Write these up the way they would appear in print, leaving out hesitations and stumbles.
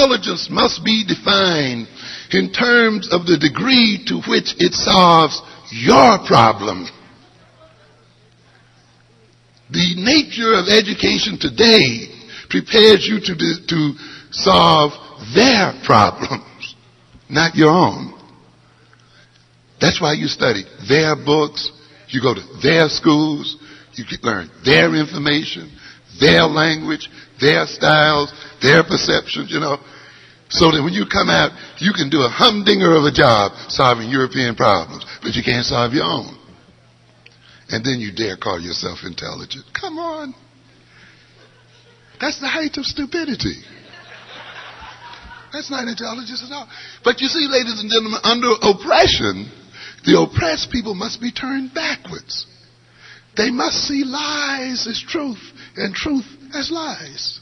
intelligence must be defined in terms of the degree to which it solves your problem. The nature of education today prepares you to solve their problems, not your own. That's why you study their books, you go to their schools, you learn their information, their language, their styles, their perceptions, so that when you come out, you can do a humdinger of a job solving European problems, but you can't solve your own. And then you dare call yourself intelligent. Come on. That's the height of stupidity. That's not intelligence at all. But you see, ladies and gentlemen, under oppression, the oppressed people must be turned backwards. They must see lies as truth and truth as lies.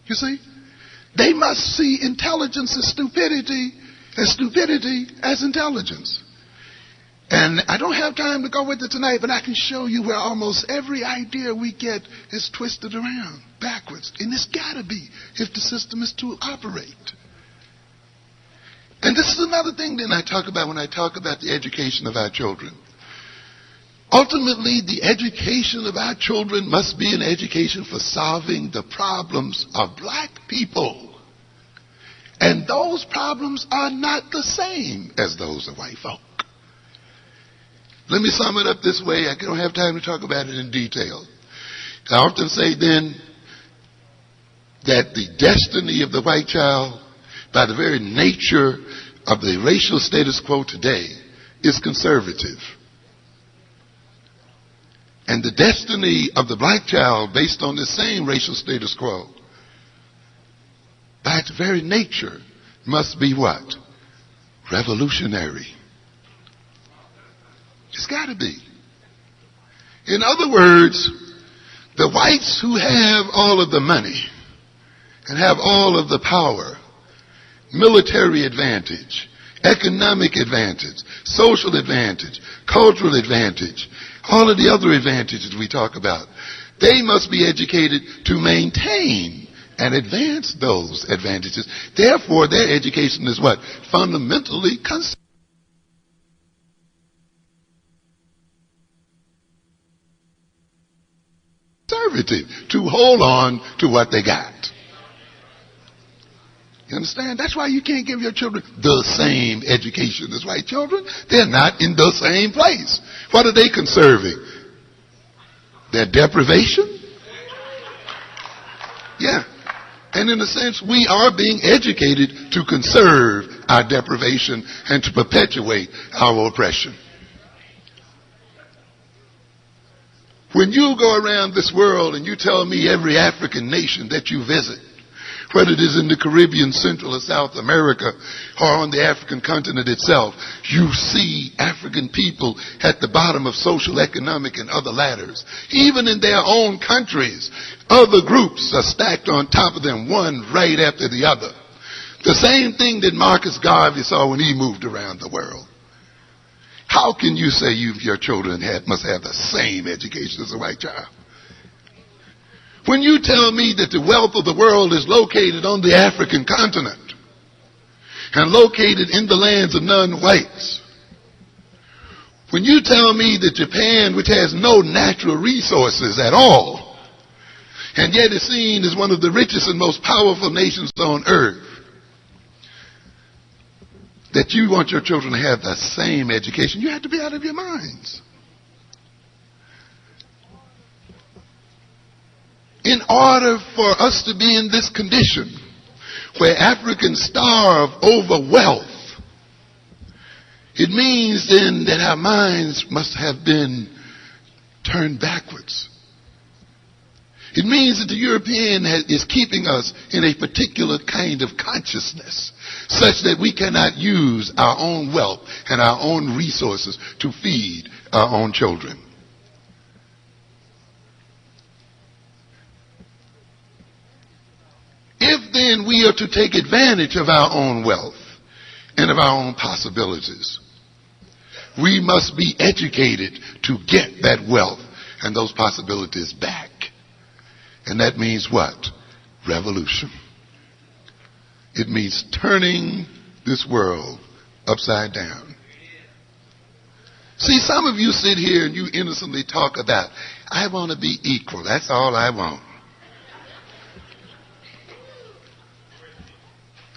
You see? They must see intelligence as stupidity as intelligence. And I don't have time to go with it tonight, but I can show you where almost every idea we get is twisted around, backwards. And it's got to be if the system is to operate. And this is another thing that I talk about when I talk about the education of our children. Ultimately, the education of our children must be an education for solving the problems of black people. And those problems are not the same as those of white folk. Let me sum it up this way. I don't have time to talk about it in detail. I often say then that the destiny of the white child, by the very nature of the racial status quo today, is conservative. And the destiny of the black child, based on the same racial status quo, by its very nature, must be what? Revolutionary. It's got to be. In other words, the whites who have all of the money and have all of the power, military advantage, economic advantage, social advantage, cultural advantage, all of the other advantages we talk about, they must be educated to maintain and advance those advantages. Therefore, their education is what? Fundamentally conservative. To hold on to what they got. You understand? That's why you can't give your children the same education as white children. They're not in the same place. What are they conserving? Their deprivation? Yeah. And in a sense, we are being educated to conserve our deprivation and to perpetuate our oppression. When you go around this world and you tell me every African nation that you visit, whether it is in the Caribbean, Central or South America, or on the African continent itself, you see African people at the bottom of social, economic, and other ladders. Even in their own countries, other groups are stacked on top of them, one right after the other. The same thing that Marcus Garvey saw when he moved around the world. How can you say your children must have the same education as a white child? When you tell me that the wealth of the world is located on the African continent and located in the lands of non-whites, when you tell me that Japan, which has no natural resources at all, and yet is seen as one of the richest and most powerful nations on earth, that you want your children to have the same education, you have to be out of your minds. In order for us to be in this condition where Africans starve over wealth, it means then that our minds must have been turned backwards. It means that the European is keeping us in a particular kind of consciousness such that we cannot use our own wealth and our own resources to feed our own children. If then we are to take advantage of our own wealth and of our own possibilities, we must be educated to get that wealth and those possibilities back. And that means what? Revolution. It means turning this world upside down. See, some of you sit here and you innocently talk about, I want to be equal. That's all I want.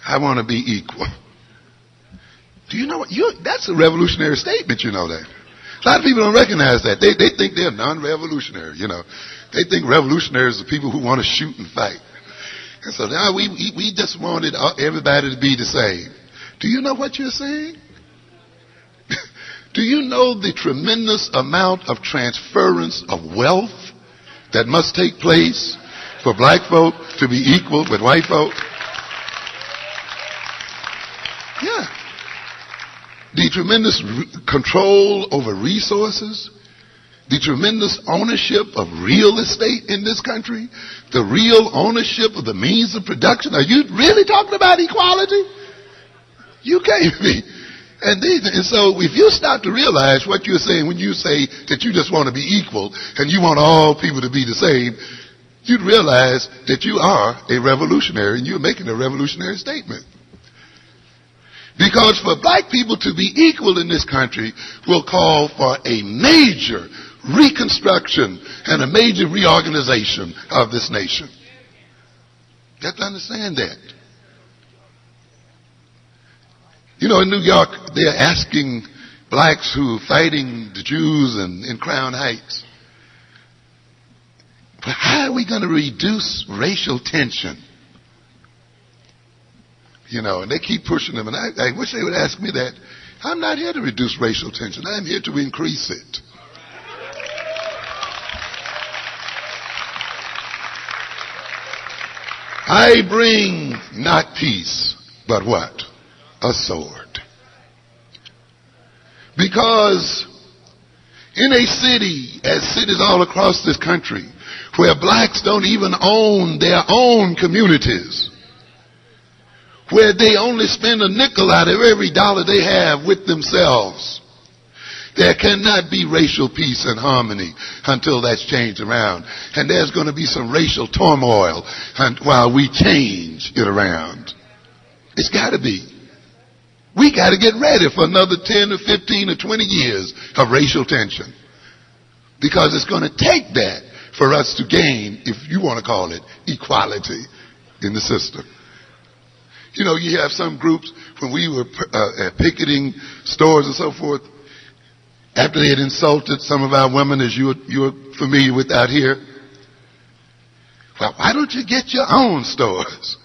I want to be equal. Do you know what? That's a revolutionary statement, you know that. A lot of people don't recognize that. They think they're non-revolutionary, you know. They think revolutionaries are people who want to shoot and fight. And so now we just wanted everybody to be the same. Do you know what you're saying? Do you know the tremendous amount of transference of wealth that must take place for black folk to be equal with white folk? Yeah. The tremendous control over resources, the tremendous ownership of real estate in this country, the real ownership of the means of production. Are you really talking about equality? You can't be. And so if you start to realize what you're saying when you say that you just want to be equal and you want all people to be the same, you'd realize that you are a revolutionary and you're making a revolutionary statement. Because for black people to be equal in this country will call for a major reconstruction and a major reorganization of this nation. You have to understand that. You know, in New York, they're asking blacks who are fighting the Jews in Crown Heights, how are we going to reduce racial tension? You know, and they keep pushing them, and I wish they would ask me that. I'm not here to reduce racial tension. I'm here to increase it. I bring not peace, but what? A sword. Because in a city, as cities all across this country, where blacks don't even own their own communities, where they only spend a nickel out of every dollar they have with themselves, there cannot be racial peace and harmony until that's changed around. And there's going to be some racial turmoil while we change it around. It's got to be. We got to get ready for another 10 or 15 or 20 years of racial tension. Because it's going to take that for us to gain, if you want to call it, equality in the system. You know, you have some groups, when we were picketing stores and so forth, after they had insulted some of our women, as you're familiar with out here, well, why don't you get your own stores?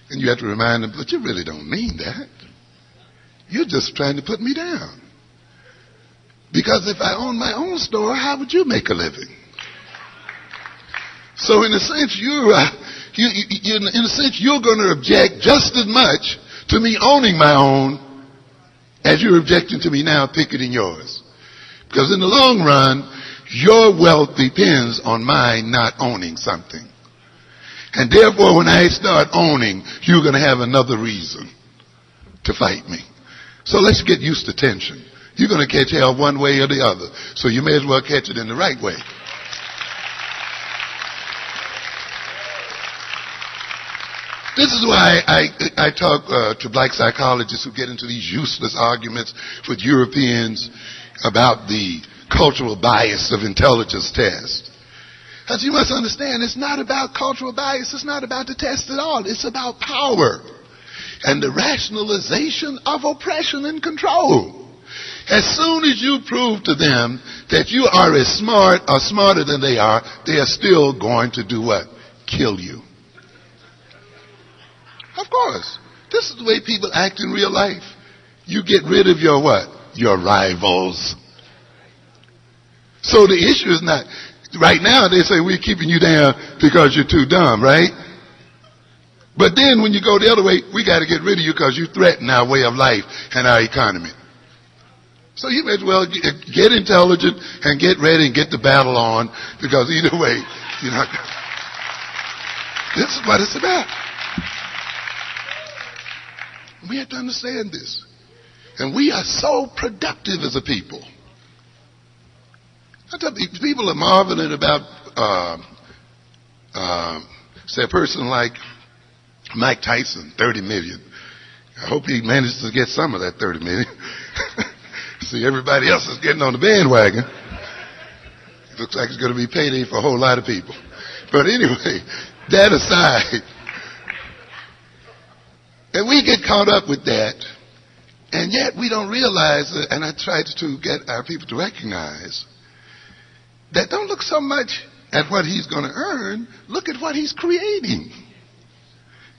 And you have to remind them, but you really don't mean that. You're just trying to put me down. Because if I own my own store, how would you make a living? So in a sense, you're going to object just as much to me owning my own as you're objecting to me now picketing yours. Because in the long run, your wealth depends on my not owning something. And therefore, when I start owning, you're going to have another reason to fight me. So let's get used to tension. You're going to catch hell one way or the other. So you may as well catch it in the right way. This is why I talk to black psychologists who get into these useless arguments with Europeans about the cultural bias of intelligence tests. Because you must understand, it's not about cultural bias. It's not about the test at all. It's about power and the rationalization of oppression and control. As soon as you prove to them that you are as smart or smarter than they are still going to do what? Kill you. Of course. This is the way people act in real life. You get rid of your what? Your rivals. So the issue is not, right now they say we're keeping you down because you're too dumb, right? But then when you go the other way, we got to get rid of you because you threaten our way of life and our economy. So you may as well get intelligent and get ready and get the battle on, because either way, you're not. This is what it's about. We have to understand this. And we are so productive as a people. I tell you, people are marveling about, say, a person like Mike Tyson, 30 million. I hope he manages to get some of that 30 million. See, everybody else is getting on the bandwagon. It looks like it's going to be payday for a whole lot of people. But anyway, that aside, and we get caught up with that, and yet we don't realize, and I try to get our people to recognize, that don't look so much at what he's going to earn, look at what he's creating.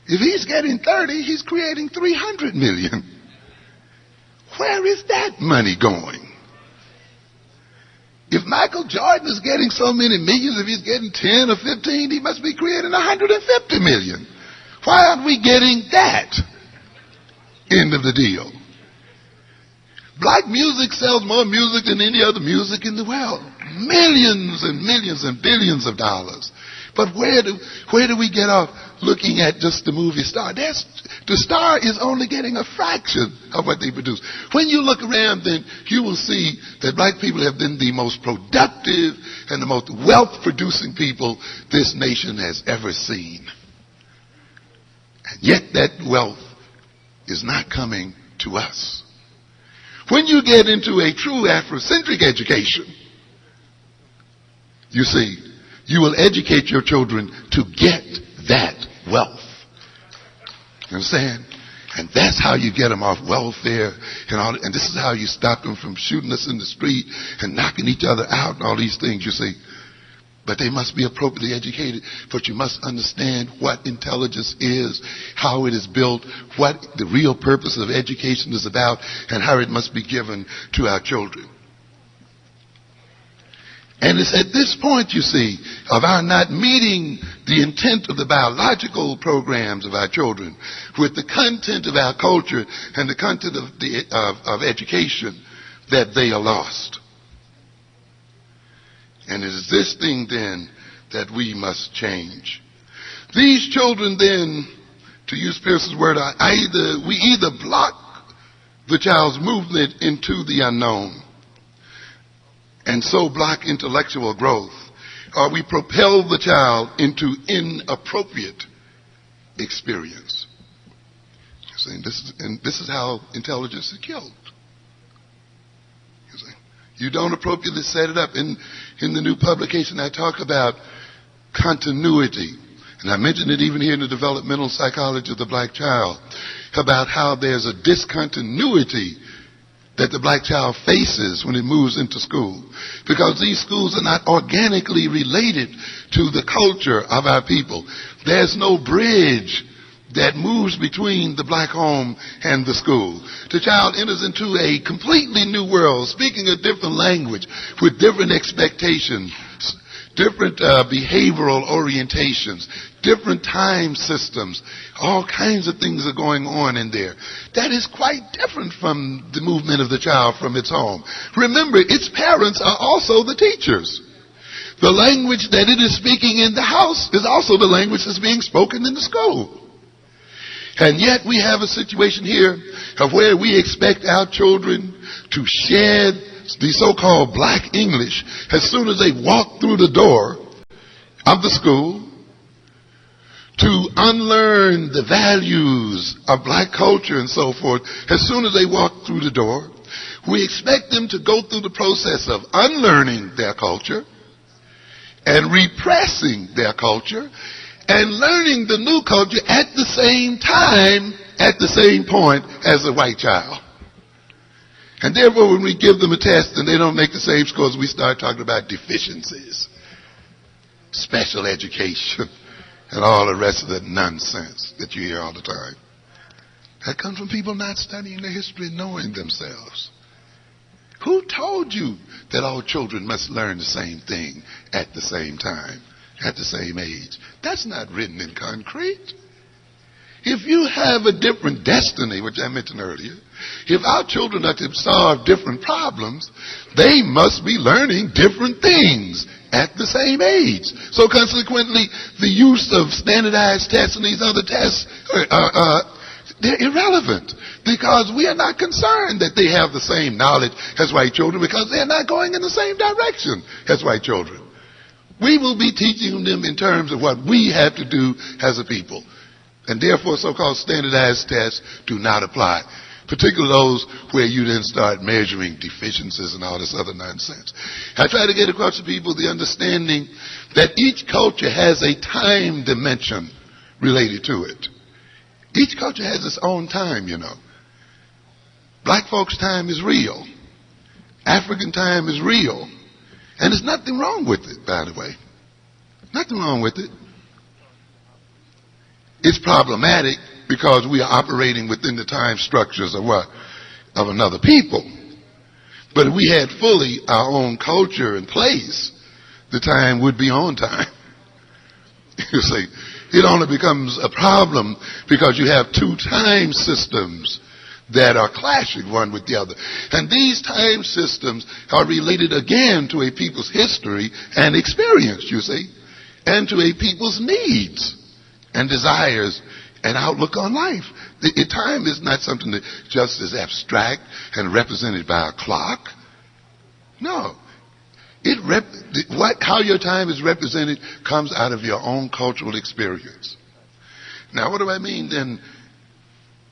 If he's getting 30, he's creating 300 million. Where is that money going? If Michael Jordan is getting so many millions, if he's getting 10 or 15, he must be creating 150 million. Why aren't we getting that end of the deal? Black music sells more music than any other music in the world. Millions and millions and billions of dollars. But where do we get off looking at just the movie star? The star is only getting a fraction of what they produce. When you look around, then you will see that black people have been the most productive and the most wealth-producing people this nation has ever seen. And yet that wealth is not coming to us. When you get into a true Afrocentric education, you see, you will educate your children to get that wealth. You understand? And that's how you get them off welfare and all. And this is how you stop them from shooting us in the street and knocking each other out and all these things, you see. But they must be appropriately educated. But you must understand what intelligence is, how it is built, what the real purpose of education is about, and how it must be given to our children. And it's at this point, you see, of our not meeting the intent of the biological programs of our children with the content of our culture and the content of education that they are lost. And it is this thing then that we must change. These children then, to use Pearson's word, we either block the child's movement into the unknown and so block intellectual growth, or we propel the child into inappropriate experience. This is how intelligence is killed. You don't appropriately set it up. In the new publication, I talk about continuity. And I mentioned it even here in the developmental psychology of the black child, about how there's a discontinuity that the black child faces when it moves into school. Because these schools are not organically related to the culture of our people. There's no bridge that moves between the black home and the school. The child enters into a completely new world, speaking a different language, with different expectations, different behavioral orientations, different time systems. All kinds of things are going on in there. That is quite different from the movement of the child from its home. Remember, its parents are also the teachers. The language that it is speaking in the house is also the language that's being spoken in the school. And yet we have a situation here of where we expect our children to shed the so-called black English as soon as they walk through the door of the school, to unlearn the values of black culture and so forth as soon as they walk through the door. We expect them to go through the process of unlearning their culture and repressing their culture and learning the new culture at the same time, at the same point as a white child. And therefore, when we give them a test and they don't make the same scores, we start talking about deficiencies, special education, and all the rest of that nonsense that you hear all the time. That comes from people not studying the history and knowing themselves. Who told you that all children must learn the same thing at the same time, at the same age? That's not written in concrete. If you have a different destiny, which I mentioned earlier, if our children are to solve different problems, they must be learning different things at the same age. So consequently, the use of standardized tests and these other tests they're irrelevant, because we are not concerned that they have the same knowledge as white children, because they're not going in the same direction as white children. We will be teaching them in terms of what we have to do as a people. And therefore, so-called standardized tests do not apply, particularly those where you then start measuring deficiencies and all this other nonsense. I try to get across to people the understanding that each culture has a time dimension related to it. Each culture has its own time, you know. Black folks' time is real. African time is real. And there's nothing wrong with it, by the way. Nothing wrong with it. It's problematic because we are operating within the time structures of what? Of another people. But if we had fully our own culture in place, the time would be on time. You see, it only becomes a problem because you have two time systems that are clashing one with the other. And these time systems are related again to a people's history and experience, you see, and to a people's needs and desires and outlook on life. Time is not something that just is abstract and represented by a clock. No. How your time is represented comes out of your own cultural experience. Now, what do I mean then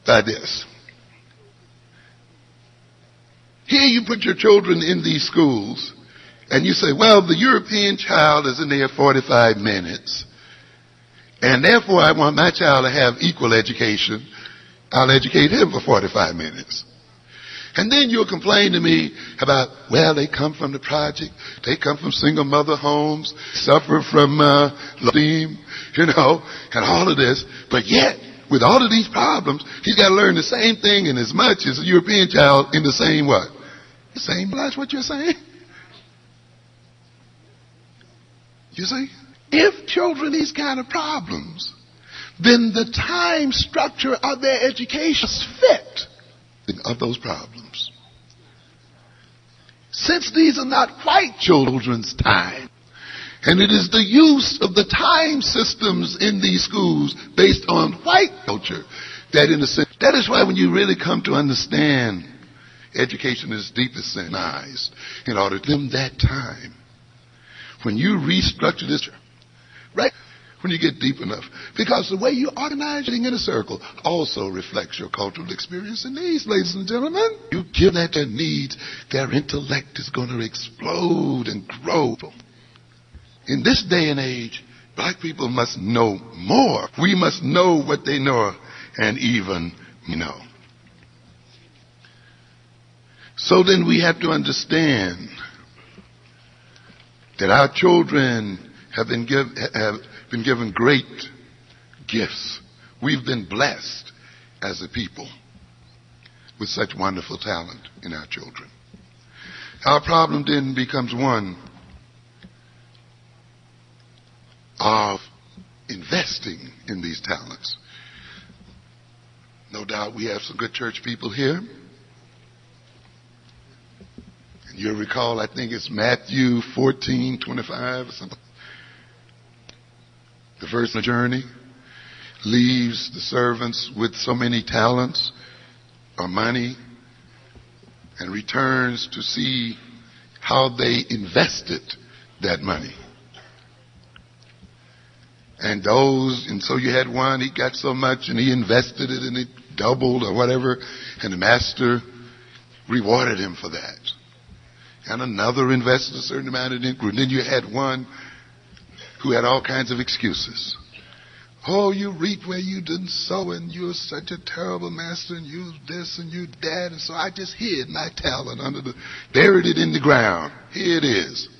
by this? Here you put your children in these schools, and you say, well, the European child is in there 45 minutes, and therefore I want my child to have equal education. I'll educate him for 45 minutes. And then you'll complain to me about, well, they come from the project, they come from single mother homes, suffer from esteem, you know, and all of this. But yet, with all of these problems, he's got to learn the same thing in as much as a European child in the same what? The same, that's what you're saying? You see? If children these kind of problems, then the time structure of their education is fit of those problems. Since these are not white children's time, and it is the use of the time systems in these schools based on white culture that in a sense, that is why when you really come to understand education in its deepest sense, in order to give them that time, when you restructure this, right? When you get deep enough. Because the way you organize it in a circle also reflects your cultural experience and needs, ladies and gentlemen. You give that their needs, their intellect is going to explode and grow. In this day and age, black people must know more. We must know what they know and even know. So then we have to understand that our children have been given great gifts. We've been blessed as a people with such wonderful talent in our children. Our problem then becomes one of investing in these talents. No doubt we have some good church people here. And you'll recall, I think it's Matthew 14:25 or something. The verse in the journey leaves the servants with so many talents or money and returns to see how they invested that money. And so you had one, he got so much and he invested it and it doubled or whatever, and the master rewarded him for that. And another invested a certain amount and then you had one who had all kinds of excuses. Oh, you reap where you didn't sow, and you're such a terrible master, and you this and you that, and so I just hid my talent buried it in the ground. Here it is.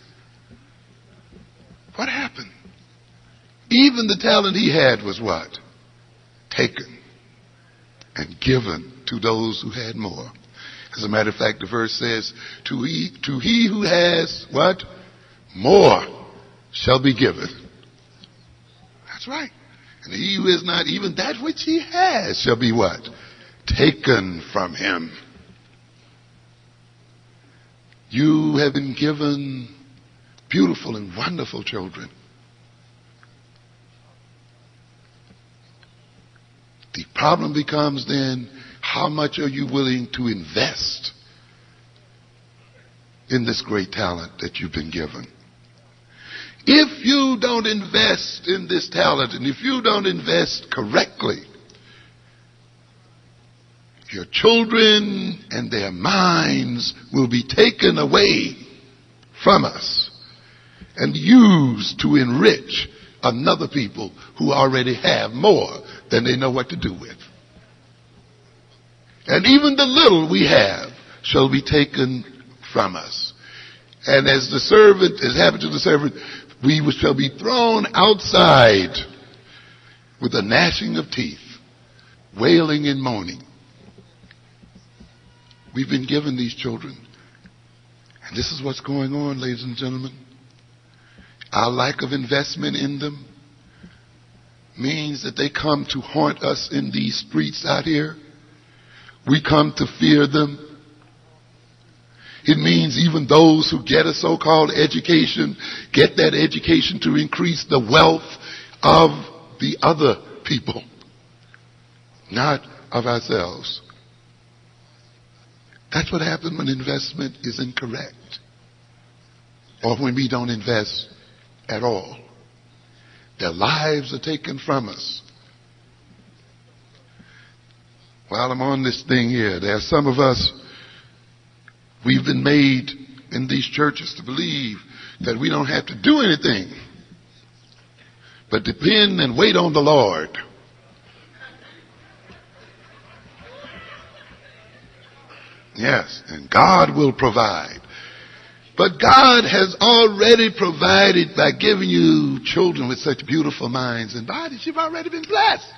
What happened? Even the talent he had was what? Taken and given to those who had more. As a matter of fact, the verse says, to he who has what? More shall be given. That's right. And he who is not, even that which he has shall be what? Taken from him. You have been given beautiful and wonderful children. The problem becomes then, how much are you willing to invest in this great talent that you've been given? If you don't invest in this talent, and if you don't invest correctly, your children and their minds will be taken away from us and used to enrich another people who already have more than they know what to do with. And even the little we have shall be taken from us. And as the servant, as happened to the servant, we shall be thrown outside with a gnashing of teeth, wailing and moaning. We've been given these children. And this is what's going on, ladies and gentlemen. Our lack of investment in them means that they come to haunt us in these streets out here. We come to fear them. It means even those who get a so-called education, get that education to increase the wealth of the other people, not of ourselves. That's what happens when investment is incorrect, or when we don't invest at all. Their lives are taken from us. While I'm on this thing here, there are some of us, we've been made in these churches to believe that we don't have to do anything but depend and wait on the Lord. Yes, and God will provide. But God has already provided by giving you children with such beautiful minds and bodies. You've already been blessed.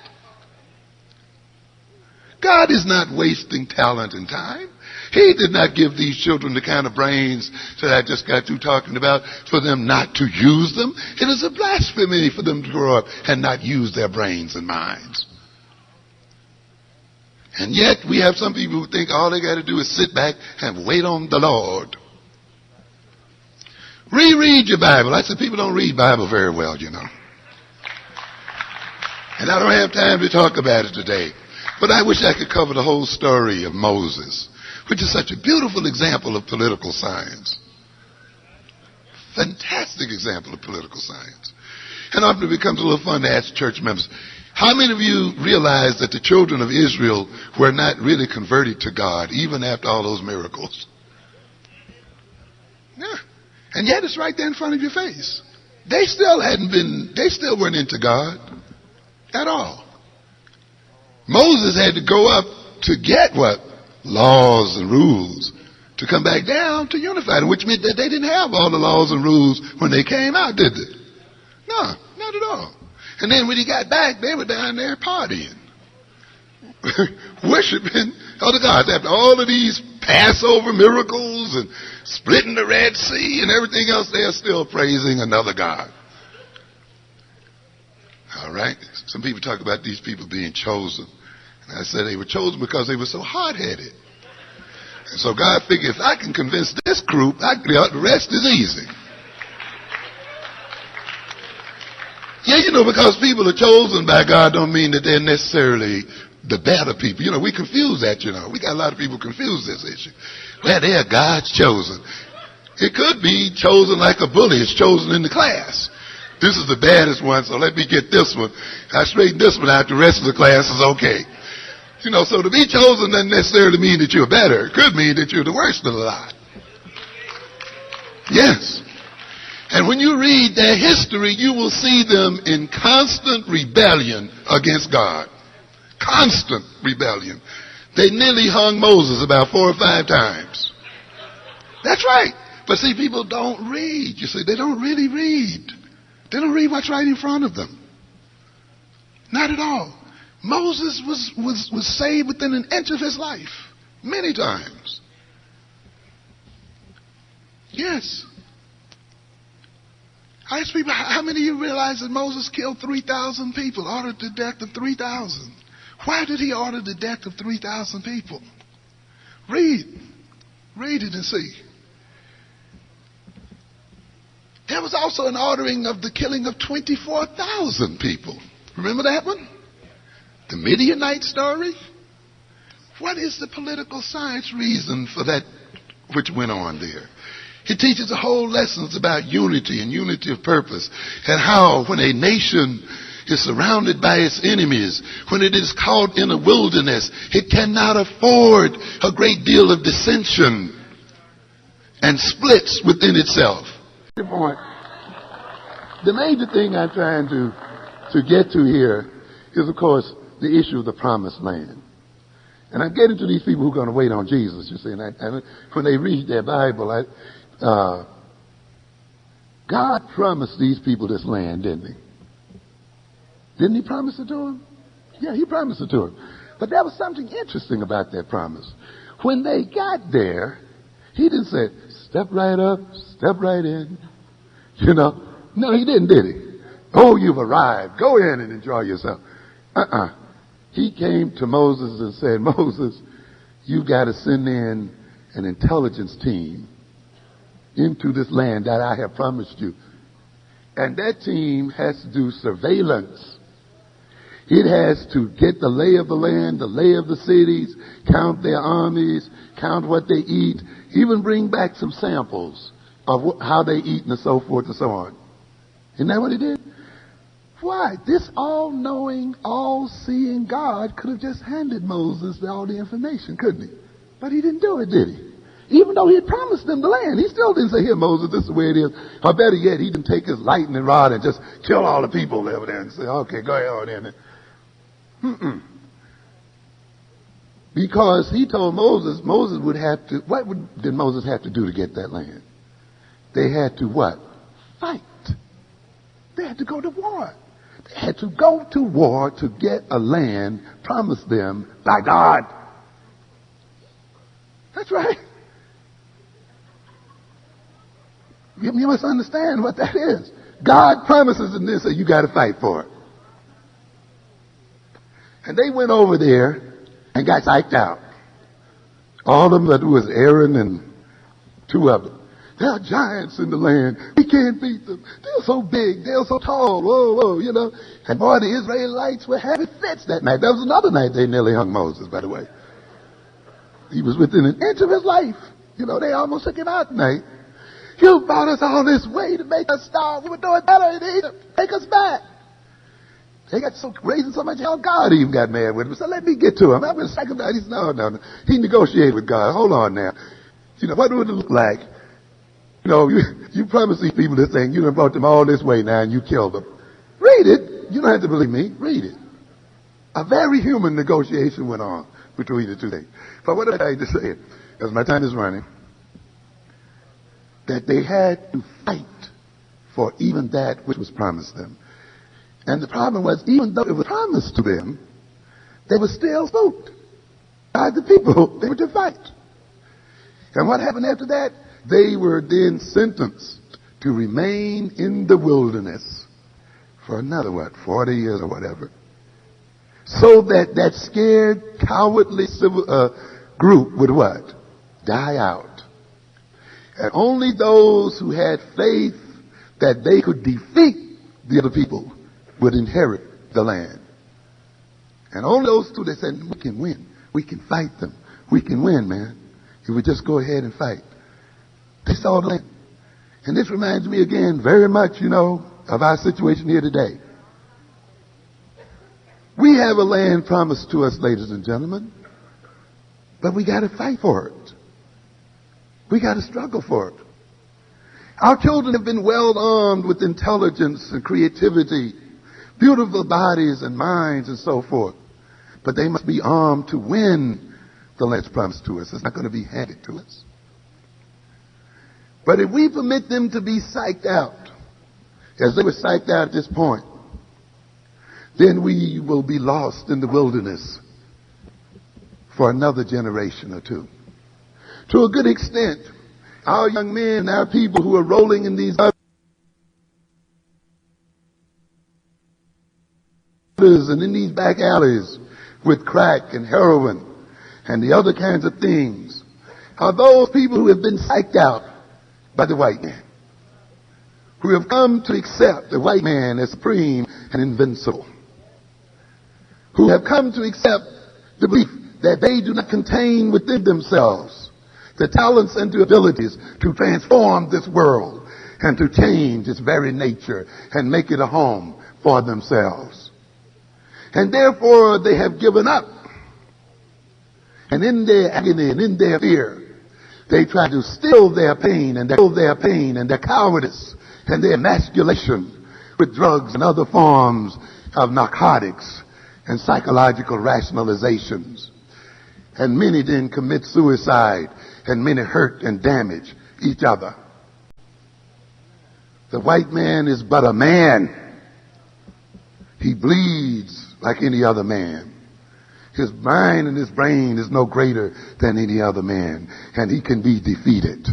God is not wasting talent and time. He did not give these children the kind of brains that I just got through talking about for them not to use them. It is a blasphemy for them to grow up and not use their brains and minds. And yet we have some people who think all they got to do is sit back and wait on the Lord. Reread your Bible. I said people don't read Bible very well, you know. And I don't have time to talk about it today. But I wish I could cover the whole story of Moses, which is such a beautiful example of political science. Fantastic example of political science. And often it becomes a little fun to ask church members, how many of you realize that the children of Israel were not really converted to God even after all those miracles? Yeah. And yet it's right there in front of your face. They still weren't into God at all. Moses had to go up to get what? Laws and rules to come back down to unify them, which meant that they didn't have all the laws and rules when they came out, did they? No, not at all. And then when he got back, they were down there partying, worshiping other gods. After all of these Passover miracles and splitting the Red Sea and everything else, they are still praising another God. All right? Some people talk about these people being chosen. And I said they were chosen because they were so hard-headed. And so God figured, if I can convince this group, the rest is easy. Yeah, you know, because people are chosen by God don't mean that they're necessarily the better people. You know, we confuse that, you know. We got a lot of people confuse this issue. Well, they are God's chosen. It could be chosen like a bully is chosen in the class. This is the baddest one, so let me get this one. I straighten this one out, the rest of the class is okay. You know, so to be chosen doesn't necessarily mean that you're better. It could mean that you're the worst of the lot. Yes. And when you read their history, you will see them in constant rebellion against God. Constant rebellion. They nearly hung Moses about 4 or 5 times. That's right. But see, people don't read. You see, they don't really read. They don't read what's right in front of them. Not at all. Moses was saved within an inch of his life. Many times. Yes. I ask people, how many of you realize that Moses killed 3,000 people, ordered the death of 3,000? Why did he order the death of 3,000 people? Read it and see. There was also an ordering of the killing of 24,000 people. Remember that one? The Midianite story? What is the political science reason for that which went on there? He teaches the whole lessons about unity and unity of purpose, and how when a nation is surrounded by its enemies, when it is caught in a wilderness, it cannot afford a great deal of dissension and splits within itself. The major thing I'm trying to get to here is, of course, the issue of the promised land. And I'm getting to these people who are going to wait on Jesus, you see. And when they read their Bible, God promised these people this land, didn't he? Didn't he promise it to them? Yeah, he promised it to them. But there was something interesting about that promise. When they got there, he didn't say, step right up, step right in. You know, no, he didn't, did he? Oh, you've arrived. Go in and enjoy yourself. He came to Moses and said, Moses, you've got to send in an intelligence team into this land that I have promised you. And that team has to do surveillance. It has to get the lay of the land, the lay of the cities, count their armies, count what they eat, even bring back some samples of how they eat and so forth and so on. Isn't that what he did? Why? This all-knowing, all-seeing God could have just handed Moses all the information, couldn't he? But he didn't do it, did he? Even though he had promised them the land, he still didn't say, here, Moses, this is the way it is. Or better yet, he didn't take his lightning rod and just kill all the people over there and say, okay, go ahead on in. Because he told Moses would have to, did Moses have to do to get that land? They had to what? Fight. They had to go to war. They had to go to war to get a land promised them by God. That's right. You must understand what that is. God promises and then says you got to fight for it. And they went over there and got psyched out. All of them that was Aaron and two of them. There are giants in the land. We can't beat them. They're so big. They're so tall. Whoa, whoa, you know. And boy, the Israelites were having fits that night. That was another night they nearly hung Moses, by the way. He was within an inch of his life. You know, they almost took him out tonight. You brought us all this way to make us starve. We were doing better in Egypt. Take us back. They got so raising so much hell, God even got mad with him. So let me get to him. I'm going to second that. He said, no. He negotiated with God. Hold on now. You know, what would it look like? You know, you promised these people this thing. You done brought them all this way now and you killed them. Read it. You don't have to believe me. Read it. A very human negotiation went on between the two things. But what I'm trying to say, as my time is running, that they had to fight for even that which was promised them. And the problem was, even though it was promised to them, they were still spooked by the people they were to fight. And what happened after that? They were then sentenced to remain in the wilderness for another, 40 years or whatever. So that scared, cowardly group would what? Die out. And only those who had faith that they could defeat the other people would inherit the land. And only those two that said, we can win. We can fight them. We can win, man. If we just go ahead and fight. They saw the land. And this reminds me again very much, you know, of our situation here today. We have a land promised to us, ladies and gentlemen. But we got to fight for it. We got to struggle for it. Our children have been well armed with intelligence and creativity, beautiful bodies and minds and so forth. But they must be armed to win the land promised to us. It's not going to be handed to us. But if we permit them to be psyched out, as they were psyched out at this point, then we will be lost in the wilderness for another generation or two. To a good extent, our young men, our people who are rolling in these and in these back alleys with crack and heroin and the other kinds of things, are those people who have been psyched out by the white man, who have come to accept the white man as supreme and invincible, who have come to accept the belief that they do not contain within themselves the talents and the abilities to transform this world and to change its very nature and make it a home for themselves. And therefore they have given up. And in their agony and in their fear, they try to still their pain and their cowardice and their emasculation with drugs and other forms of narcotics and psychological rationalizations. And many then commit suicide, and many hurt and damage each other. The white man is but a man. He bleeds like any other man. His mind and his brain is no greater than any other man, and he can be defeated.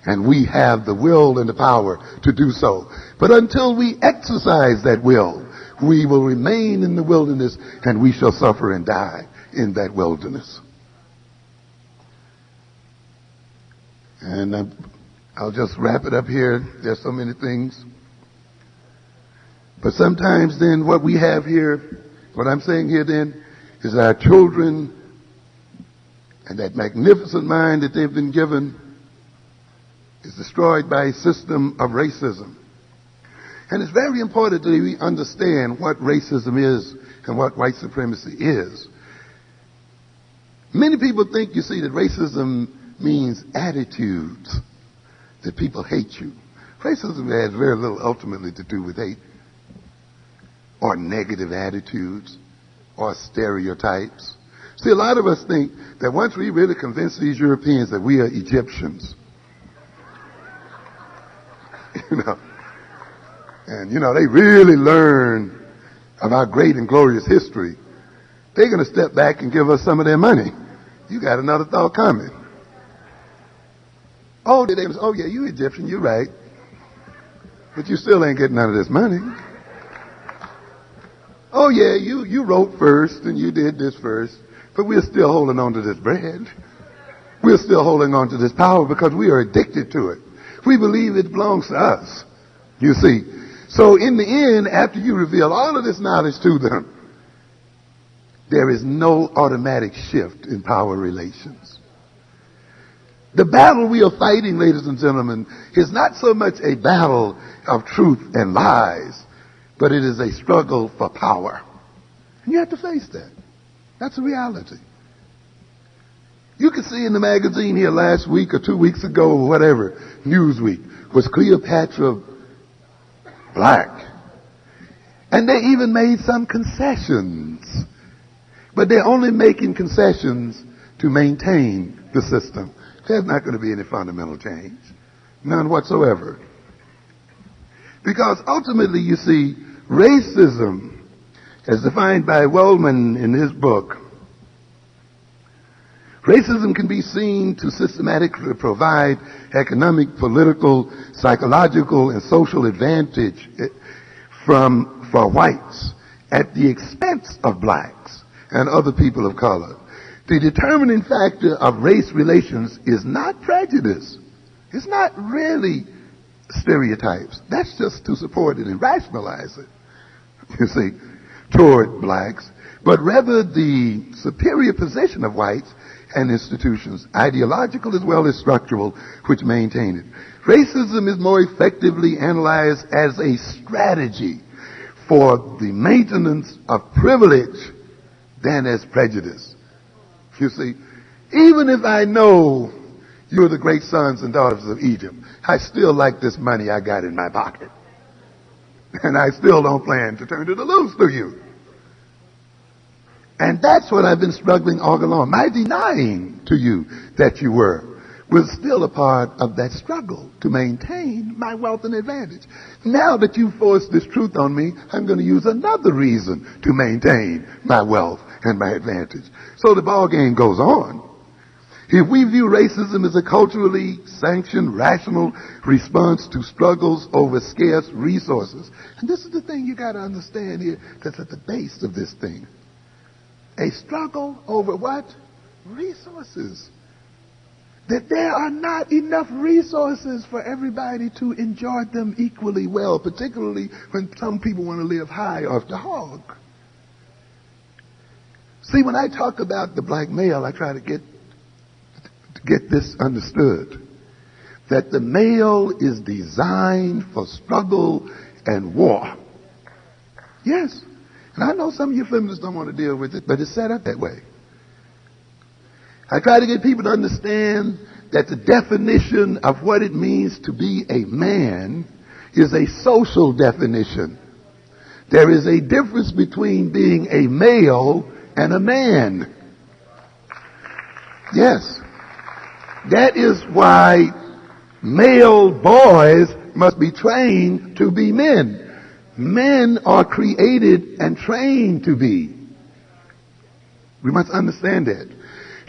And we have the will and the power to do so. But until we exercise that will, we will remain in the wilderness, and we shall suffer and die in that wilderness. And I'll just wrap it up here. There's so many things. But sometimes then what we have here, what I'm saying here then, is our children and that magnificent mind that they've been given is destroyed by a system of racism. And it's very important that we understand what racism is and what white supremacy is. Many people think, you see, that racism means attitudes, that people hate you. Racism has very little ultimately to do with hate or negative attitudes or stereotypes. See, a lot of us think that once we really convince these Europeans that we are Egyptians, and they really learn of our great and glorious history, they're going to step back and give us some of their money. You got another thought coming. Oh, yeah, you Egyptian, you're right. But you still ain't getting none of this money. Oh, yeah, you wrote first and you did this first, but we're still holding on to this bread. We're still holding on to this power because we are addicted to it. We believe it belongs to us, you see. So in the end, after you reveal all of this knowledge to them, there is no automatic shift in power relations. The battle we are fighting, ladies and gentlemen, is not so much a battle of truth and lies, but it is a struggle for power. And you have to face that. That's a reality. You can see in the magazine here last week or 2 weeks ago or whatever, Newsweek, was Cleopatra black? And they even made some concessions. But they're only making concessions to maintain the system. There's not going to be any fundamental change. None whatsoever. Because ultimately, you see, racism, as defined by Wellman in his book, racism can be seen to systematically provide economic, political, psychological, and social advantage for whites at the expense of blacks and other people of color. The determining factor of race relations is not prejudice. It's not really stereotypes. That's just to support it and rationalize it, you see, toward blacks, but rather the superior position of whites and institutions, ideological as well as structural, which maintain it. Racism is more effectively analyzed as a strategy for the maintenance of privilege than as prejudice. You see, even if I know you're the great sons and daughters of Egypt, I still like this money I got in my pocket. And I still don't plan to turn it loose to you. And that's what I've been struggling all along. My denying to you that you were was still a part of that struggle to maintain my wealth and advantage. Now that you forced this truth on me, I'm going to use another reason to maintain my wealth and my advantage. So the ball game goes on. If we view racism as a culturally sanctioned, rational response to struggles over scarce resources, and this is the thing you got to understand here that's at the base of this thing. A struggle over what? Resources. That there are not enough resources for everybody to enjoy them equally well, particularly when some people want to live high off the hog. See, when I talk about the black male, I try to get to get this understood, that the male is designed for struggle and war. Yes. And I know some of you feminists don't want to deal with it, but it's set up that way. I try to get people to understand that the definition of what it means to be a man is a social definition. There is a difference between being a male and a man. Yes. That is why male boys must be trained to be men. Men are created and trained to be. We must understand that.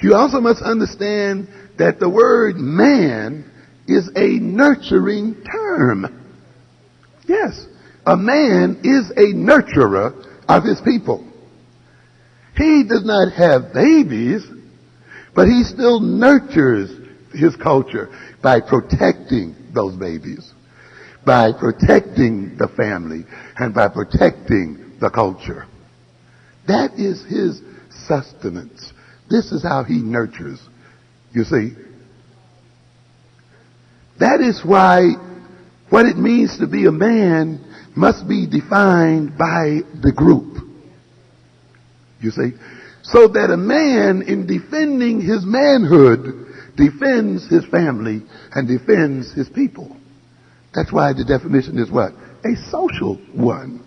You also must understand that the word man is a nurturing term. Yes, a man is a nurturer of his people. He does not have babies, but he still nurtures his culture by protecting those babies, by protecting the family, and by protecting the culture. That is his sustenance. This is how he nurtures, you see. That is why what it means to be a man must be defined by the group, you see. So that a man, in defending his manhood, defends his family and defends his people. That's why the definition is what? A social one.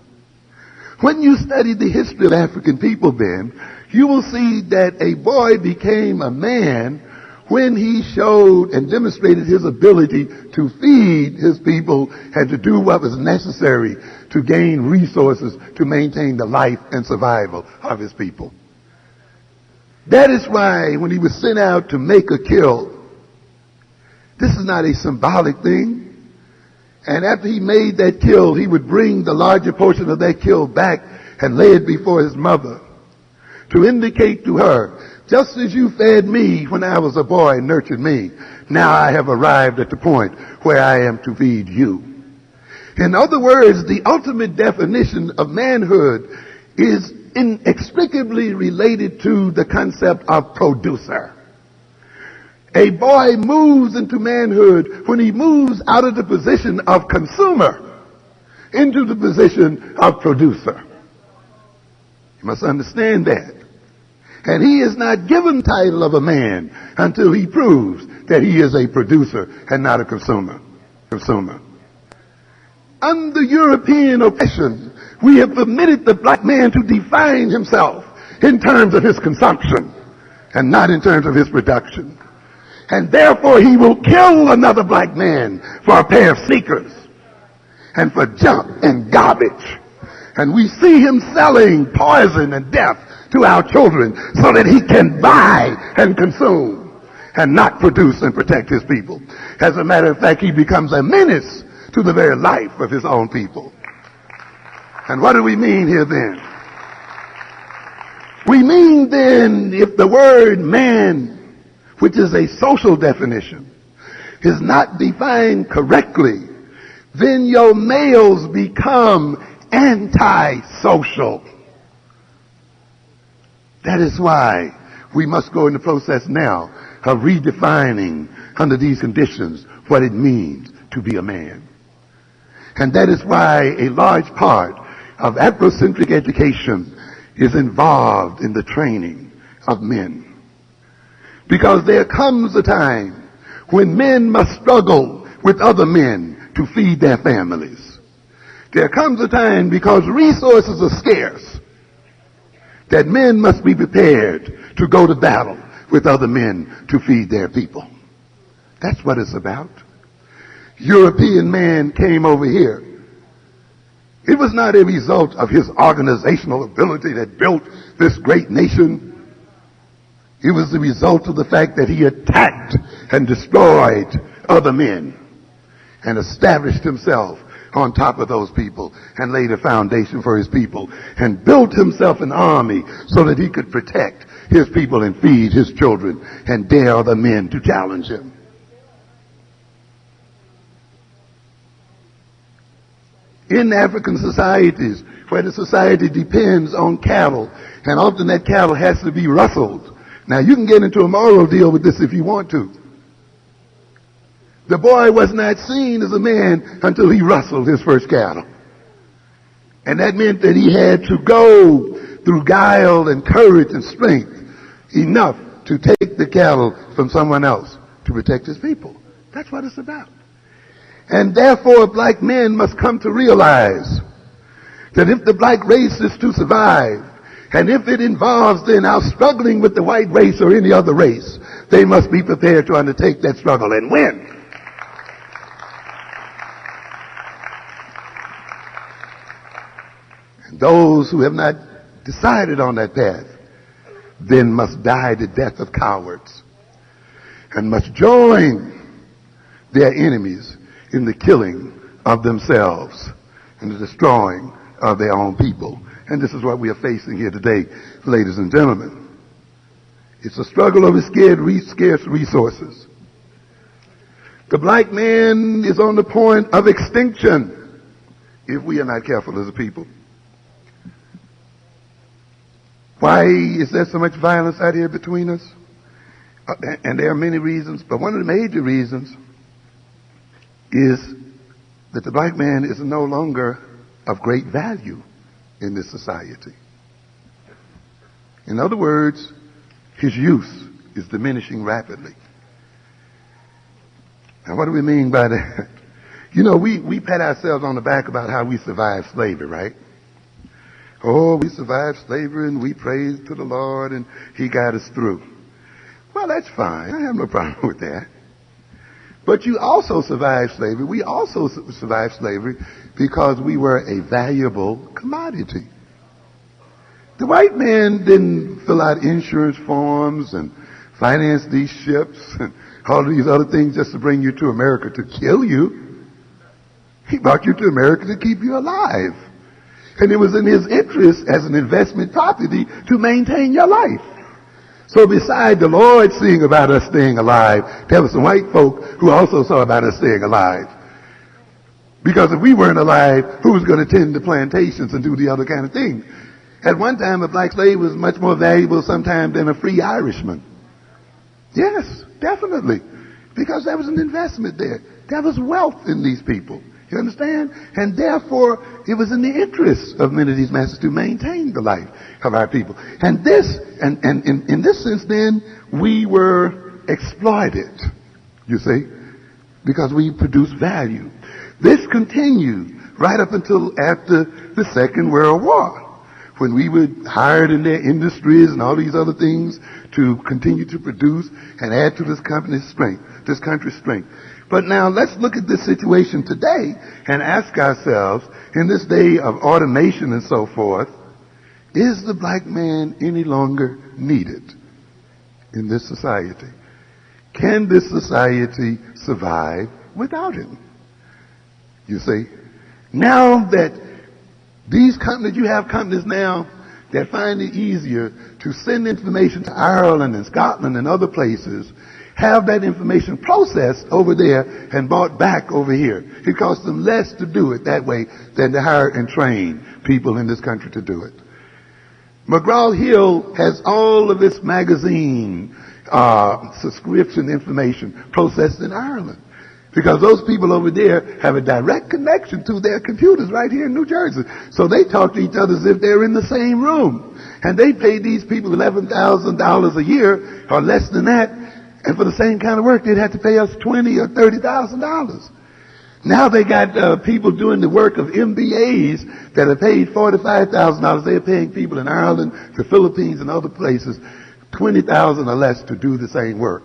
When you study the history of African people, then, you will see that a boy became a man when he showed and demonstrated his ability to feed his people and to do what was necessary to gain resources to maintain the life and survival of his people. That is why when he was sent out to make a kill, this is not a symbolic thing. And after he made that kill, he would bring the larger portion of that kill back and lay it before his mother to indicate to her, just as you fed me when I was a boy and nurtured me, now I have arrived at the point where I am to feed you. In other words, the ultimate definition of manhood is inextricably related to the concept of producer. A boy moves into manhood when he moves out of the position of consumer into the position of producer. You must understand that. And he is not given title of a man until he proves that he is a producer and not a consumer. Under European oppression, we have permitted the black man to define himself in terms of his consumption and not in terms of his production. And therefore he will kill another black man for a pair of sneakers and for junk and garbage. And we see him selling poison and death to our children so that he can buy and consume and not produce and protect his people. As a matter of fact, he becomes a menace to the very life of his own people. And what do we mean here then? We mean then, if the word man, which is a social definition, is not defined correctly, then your males become anti-social. That is why we must go in the process now of redefining under these conditions what it means to be a man. And that is why a large part of Afrocentric education is involved in the training of men. Because there comes a time when men must struggle with other men to feed their families. There comes a time, because resources are scarce, that men must be prepared to go to battle with other men to feed their people. That's what it's about. European man came over here. It was not a result of his organizational ability that built this great nation. It was the result of the fact that he attacked and destroyed other men and established himself on top of those people and laid a foundation for his people and built himself an army so that he could protect his people and feed his children and dare other men to challenge him. In African societies, where the society depends on cattle, and often that cattle has to be rustled Now, you can get into a moral deal with this if you want to. The boy was not seen as a man until he rustled his first cattle. And that meant that he had to go through guile and courage and strength enough to take the cattle from someone else to protect his people. That's what it's about. And therefore, black men must come to realize that if the black race is to survive, and if it involves then our struggling with the white race or any other race, they must be prepared to undertake that struggle and win. And those who have not decided on that path then must die the death of cowards and must join their enemies in the killing of themselves and the destroying of their own people. And this is what we are facing here today, ladies and gentlemen. It's a struggle over scarce resources. The black man is on the point of extinction if we are not careful as a people. Why is there so much violence out here between us? And there are many reasons, but one of the major reasons is that the black man is no longer of great value in this society. In other words, his use is diminishing rapidly. Now, what do we mean by that? You know, we pat ourselves on the back about how we survived slavery, right? Oh, we survived slavery and we praised to the Lord and he got us through. Well, that's fine. I have no problem with that. But you also survived slavery. We also survived slavery because we were a valuable commodity. The white man didn't fill out insurance forms and finance these ships and all these other things just to bring you to America to kill you. He brought you to America to keep you alive. And it was in his interest as an investment property to maintain your life. So beside the Lord seeing about us staying alive, there were some white folk who also saw about us staying alive. Because if we weren't alive, who was going to tend the plantations and do the other kind of thing? At one time, a black slave was much more valuable sometimes than a free Irishman. Yes, definitely. Because there was an investment there. There was wealth in these people. You understand? And therefore, it was in the interest of many of these masters to maintain the life of our people. And in this sense, then, we were exploited, you see, because we produced value. This continued right up until after the Second World War, when we were hired in their industries and all these other things to continue to produce and add to this country's strength. But now let's look at this situation today and ask ourselves, in this day of automation and so forth, is the black man any longer needed in this society? Can this society survive without him? You see, now that these companies, you have companies now that find it easier to send information to Ireland and Scotland and other places, have that information processed over there and brought back over here. It costs them less to do it that way than to hire and train people in this country to do it. McGraw-Hill has all of its magazine subscription information processed in Ireland, because those people over there have a direct connection to their computers right here in New Jersey. So they talk to each other as if they're in the same room. And they pay these people $11,000 a year or less than that. And for the same kind of work, they'd have to pay us $20,000 or $30,000. Now they got people doing the work of MBAs that are paid $45,000. They're paying people in Ireland, the Philippines, and other places $20,000 or less to do the same work.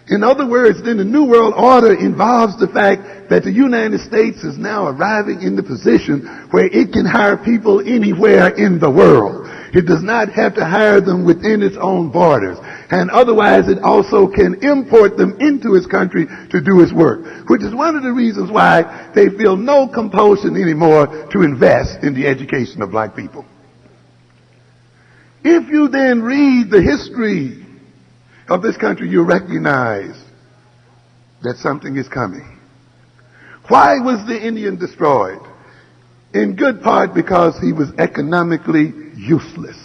In other words, then the New World Order involves the fact that the United States is now arriving in the position where it can hire people anywhere in the world. It does not have to hire them within its own borders. And otherwise, it also can import them into its country to do its work, which is one of the reasons why they feel no compulsion anymore to invest in the education of black people. If you then read the history of this country, you'll recognize that something is coming. Why was the Indian destroyed? In good part because he was economically useless.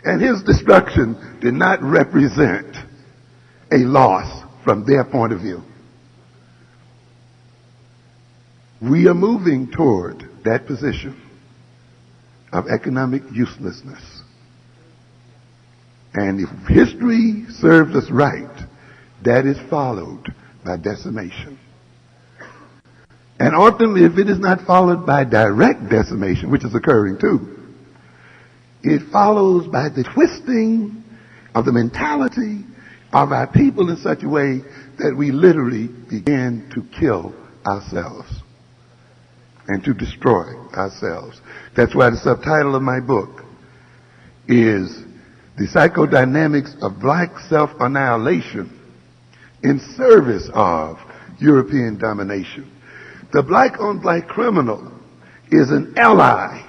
And his destruction did not represent a loss from their point of view. We are moving toward that position of economic uselessness. And if history serves us right, that is followed by decimation. And often, if it is not followed by direct decimation, which is occurring too, it follows by the twisting of the mentality of our people in such a way that we literally begin to kill ourselves and to destroy ourselves. That's why the subtitle of my book is The Psychodynamics of Black Self-Annihilation in Service of European Domination. The black-on-black criminal is an ally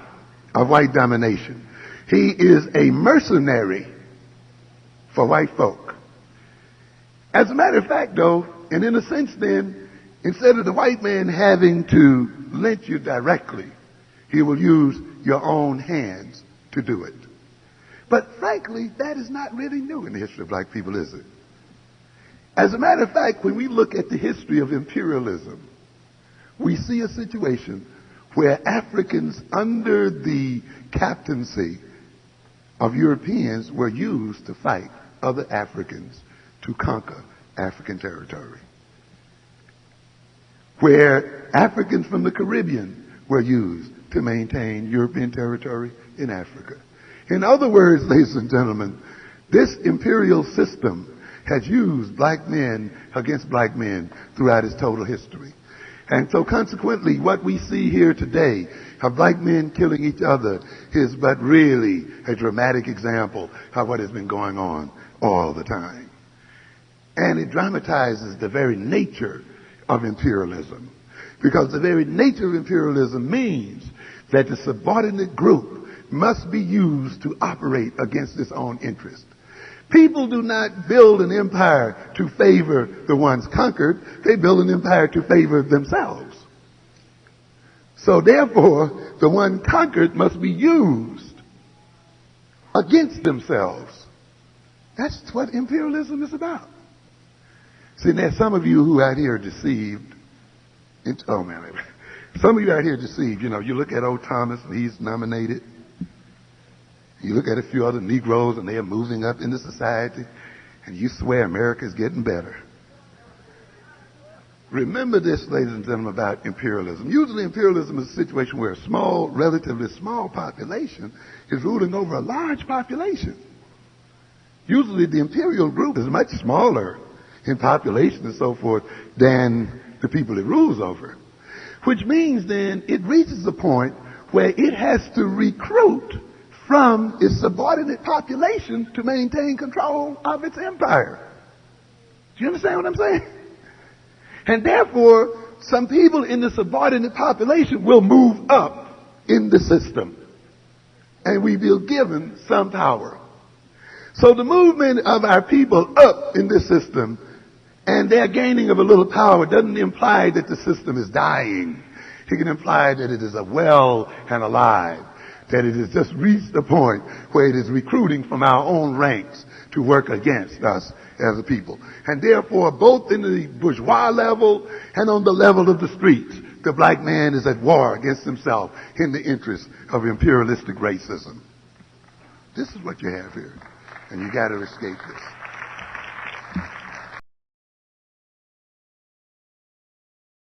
of white domination. He is a mercenary for white folk. As a matter of fact, though, and in a sense then, instead of the white man having to lynch you directly, he will use your own hands to do it. But frankly, that is not really new in the history of black people, is it? As a matter of fact, when we look at the history of imperialism, we see a situation where Africans under the captaincy of Europeans were used to fight other Africans to conquer African territory. Where Africans from the Caribbean were used to maintain European territory in Africa. In other words, ladies and gentlemen, this imperial system has used black men against black men throughout its total history. And so consequently, what we see here today of black men killing each other is but really a dramatic example of what has been going on all the time. And it dramatizes the very nature of imperialism. Because the very nature of imperialism means that the subordinate group must be used to operate against its own interest. People do not build an empire to favor the ones conquered. They build an empire to favor themselves. So therefore, the one conquered must be used against themselves. That's what imperialism is about. See, there's some of you who out here are deceived. Some of you out here deceived. You know, you look at old Thomas, and he's nominated. You look at a few other Negroes, and they are moving up into society, and you swear America is getting better. Remember this, ladies and gentlemen, about imperialism. Usually imperialism is a situation where a small, relatively small population is ruling over a large population. Usually the imperial group is much smaller in population and so forth than the people it rules over. Which means then it reaches a point where it has to recruit from its subordinate population to maintain control of its empire. Do you understand what I'm saying? And therefore, some people in the subordinate population will move up in the system. And we will be given some power. So the movement of our people up in this system and their gaining of a little power doesn't imply that the system is dying. It can imply that it is well and alive. That it has just reached a point where it is recruiting from our own ranks to work against us as a people. And therefore, both in the bourgeois level and on the level of the streets, the black man is at war against himself in the interest of imperialistic racism. This is what you have here. And you got to escape this.